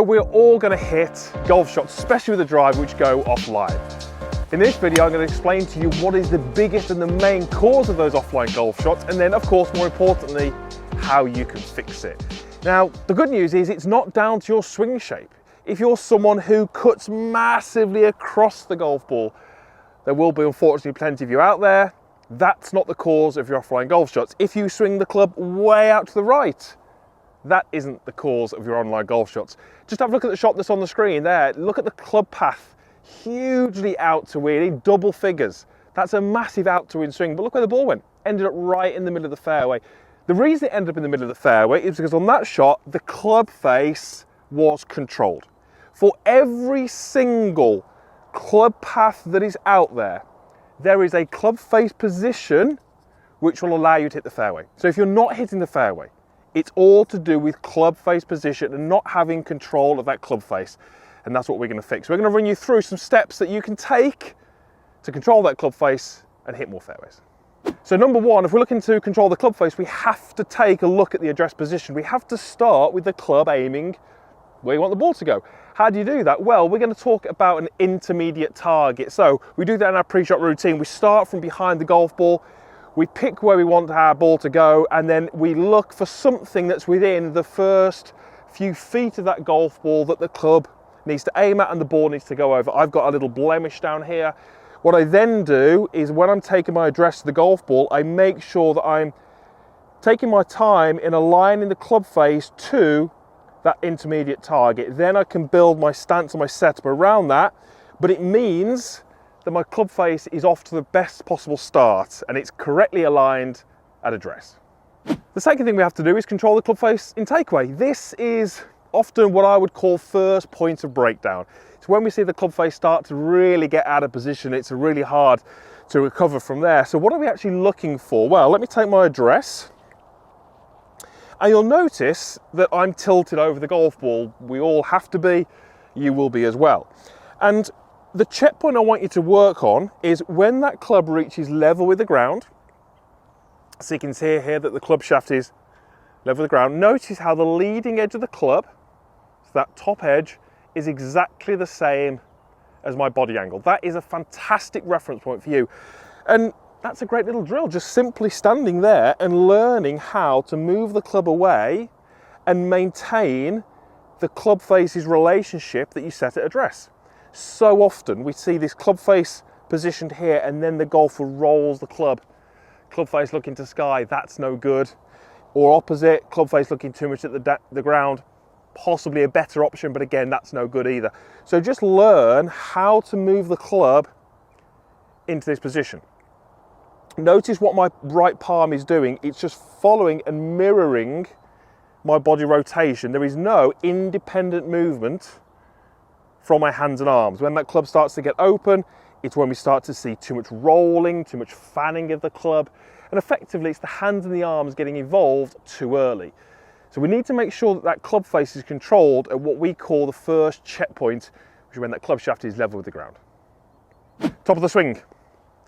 We're all going to hit golf shots, especially with the driver, which go offline. In this video, I'm going to explain to you what is the biggest and the main cause of those offline golf shots, and then, of course, more importantly, how you can fix it. Now, the good news is it's not down to your swing shape. If you're someone who cuts massively across the golf ball, there will be, unfortunately, plenty of you out there. That's not the cause of your offline golf shots. If you swing the club way out to the right, that isn't the cause of your online golf shots. Just have a look at the shot that's on the screen there. Look at the club path, hugely out to in, in double figures. That's a massive out to in swing, but look where the ball went. Ended up right in the middle of the fairway. The reason it ended up in the middle of the fairway is because on that shot, the club face was controlled. For every single club path that is out there, there is a club face position which will allow you to hit the fairway. So if you're not hitting the fairway, it's all to do with club face position and not having control of that club face. And that's what we're going to fix. We're going to run you through some steps that you can take to control that club face and hit more fairways. So number one, if we're looking to control the club face, we have to take a look at the address position. We have to start with the club aiming where you want the ball to go. How do you do that? Well, we're going to talk about an intermediate target. So we do that in our pre-shot routine. We start from behind the golf ball. We pick where we want our ball to go, and then we look for something that's within the first few feet of that golf ball that the club needs to aim at and the ball needs to go over. I've got a little blemish down here. What I then do is when I'm taking my address to the golf ball, I make sure that I'm taking my time in aligning the club face to that intermediate target. Then I can build my stance and my setup around that, but it means that my club face is off to the best possible start and it's correctly aligned at address. The second thing we have to do is control the club face in takeaway. This is often what I would call first point of breakdown. It's when we see the club face start to really get out of position, it's really hard to recover from there. So what are we actually looking for? Well, let me take my address. And you'll notice that I'm tilted over the golf ball. We all have to be, you will be as well. And the checkpoint I want you to work on is when that club reaches level with the ground. So you can see here that the club shaft is level with the ground. Notice how the leading edge of the club, so that top edge, is exactly the same as my body angle. That is a fantastic reference point for you. And that's a great little drill, just simply standing there and learning how to move the club away and maintain the club face's relationship that you set at address. So often we see this club face positioned here and then the golfer rolls the club face looking to sky. That's no good. Or opposite, club face looking too much at the ground. Possibly a better option, but again, that's no good either. So just learn how to move the club into this position. Notice what my right palm is doing. It's just following and mirroring my body rotation. There is no independent movement from my hands and arms. When that club starts to get open, it's when we start to see too much rolling, too much fanning of the club, and effectively it's the hands and the arms getting involved too early. So we need to make sure that that club face is controlled at what we call the first checkpoint, which is when that club shaft is level with the ground. Top of the swing.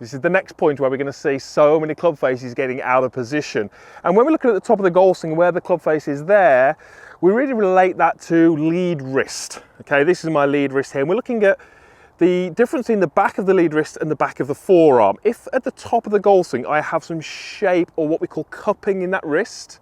This is the next point where we're going to see so many club faces getting out of position. And when we're looking at the top of the golf swing where the club face is there, we really relate that to lead wrist. Okay, this is my lead wrist here. And we're looking at the difference in the back of the lead wrist and the back of the forearm. If at the top of the golf swing I have some shape or what we call cupping in that wrist,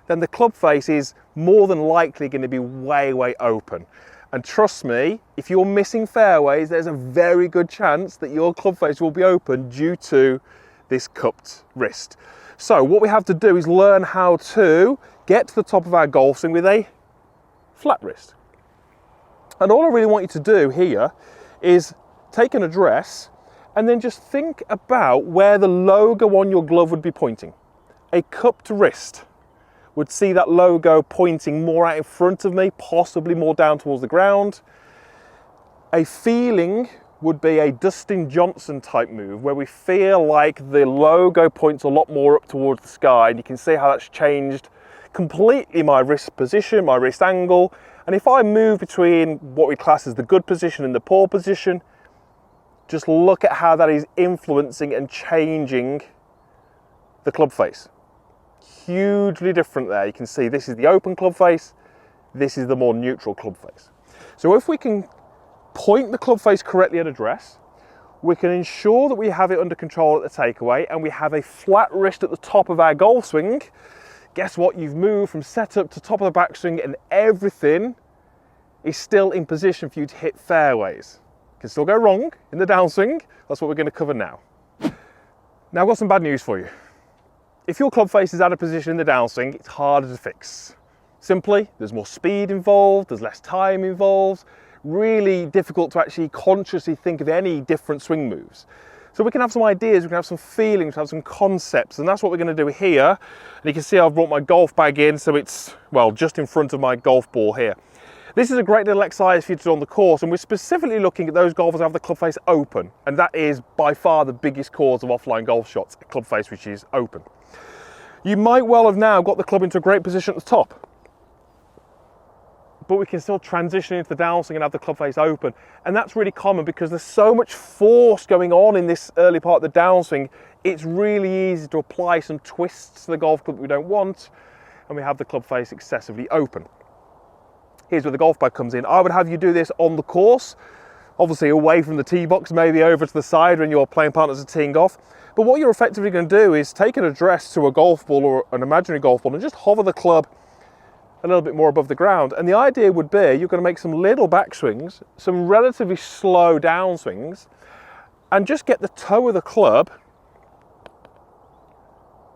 then the club face is more than likely going to be way, way open. And trust me, if you're missing fairways, there's a very good chance that your club face will be open due to this cupped wrist. So what we have to do is learn how to get to the top of our golf swing with a flat wrist. And all I really want you to do here is take an address and then just think about where the logo on your glove would be pointing. A cupped wrist would see that logo pointing more out in front of me, possibly more down towards the ground. A feeling would be a Dustin Johnson type move where we feel like the logo points a lot more up towards the sky, and you can see how that's changed completely my wrist position, my wrist angle. And if I move between what we class as the good position and the poor position, just look at how that is influencing and changing the club face. Hugely different there. You can see this is the open club face, this is the more neutral club face. So if we can point the club face correctly at address, we can ensure that we have it under control at the takeaway and we have a flat wrist at the top of our golf swing. Guess what? You've moved from setup to top of the backswing and everything is still in position for you to hit fairways. Can still go wrong in the downswing. That's what we're going to cover now. Now I've got some bad news for you. If your club face is out of position in the downswing, it's harder to fix. Simply, there's more speed involved, there's less time involved, really difficult to actually consciously think of any different swing moves. So we can have some ideas, we can have some feelings, we can have some concepts, and that's what we're going to do here. And you can see I've brought my golf bag in, so it's, well, just in front of my golf ball here. This is a great little exercise for you to do on the course, and we're specifically looking at those golfers who have the club face open, and that is by far the biggest cause of offline golf shots, a club face which is open. You might well have now got the club into a great position at the top, but we can still transition into the downswing and have the club face open. And that's really common because there's so much force going on in this early part of the downswing, it's really easy to apply some twists to the golf club that we don't want, and we have the club face excessively open. Here's where the golf bag comes in. I would have you do this on the course, obviously away from the tee box, maybe over to the side when your playing partners are teeing off. But what you're effectively going to do is take an address to a golf ball or an imaginary golf ball and just hover the club a little bit more above the ground. And the idea would be you're going to make some little backswings, some relatively slow downswings, and just get the toe of the club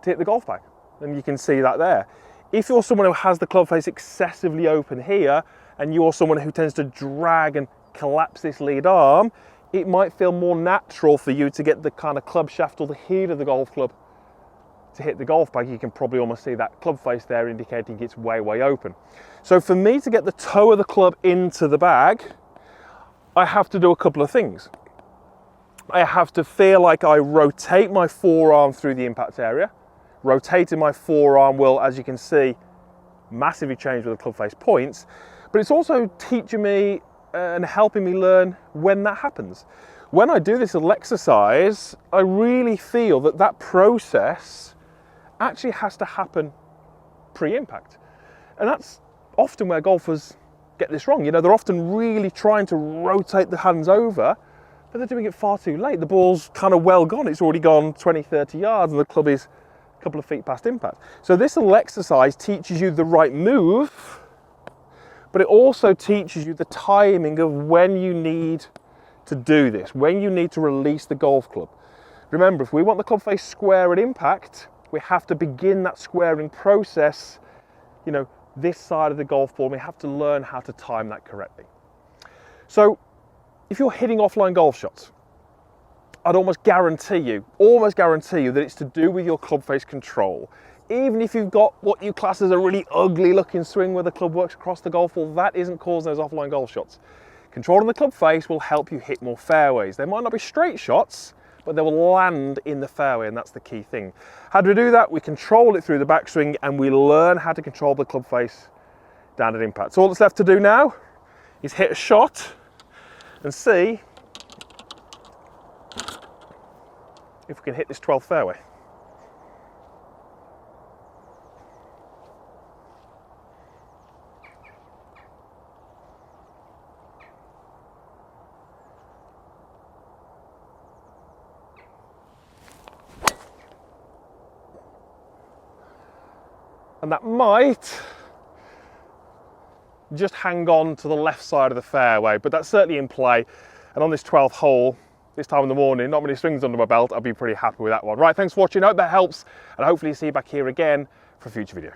to hit the golf bag. And you can see that there. If you're someone who has the club face excessively open here, and you're someone who tends to drag and collapse this lead arm, it might feel more natural for you to get the kind of club shaft or the heel of the golf club to hit the golf bag. You can probably almost see that club face there indicating it's way, way open. So for me to get the toe of the club into the bag, I have to do a couple of things. I have to feel like I rotate my forearm through the impact area. Rotating my forearm will, as you can see, massively change where the club face points, but it's also teaching me and helping me learn when that happens. When I do this little exercise, I really feel that that process actually has to happen pre-impact. And that's often where golfers get this wrong. You know, they're often really trying to rotate the hands over, but they're doing it far too late. The ball's kind of well gone. It's already gone 20, 30 yards and the club is a couple of feet past impact. So this little exercise teaches you the right move, but it also teaches you the timing of when you need to do this, when you need to release the golf club. Remember, if we want the club face square at impact, we have to begin that squaring process, you know, this side of the golf ball, and we have to learn how to time that correctly. So if you're hitting offline golf shots, I'd almost guarantee you that it's to do with your club face control. Even if you've got what you class as a really ugly looking swing where the club works across the golf ball, that isn't causing those offline golf shots. Controlling the club face will help you hit more fairways. They might not be straight shots, but they will land in the fairway, and that's the key thing. How do we do that? We control it through the backswing and we learn how to control the club face down at impact. So all that's left to do now is hit a shot and see if we can hit this 12th fairway. And that might just hang on to the left side of the fairway, but that's certainly in play. And on this 12th hole, this time in the morning, not many swings under my belt, I'll be pretty happy with that one. Right, thanks for watching, I hope that helps, and hopefully see you back here again for a future video.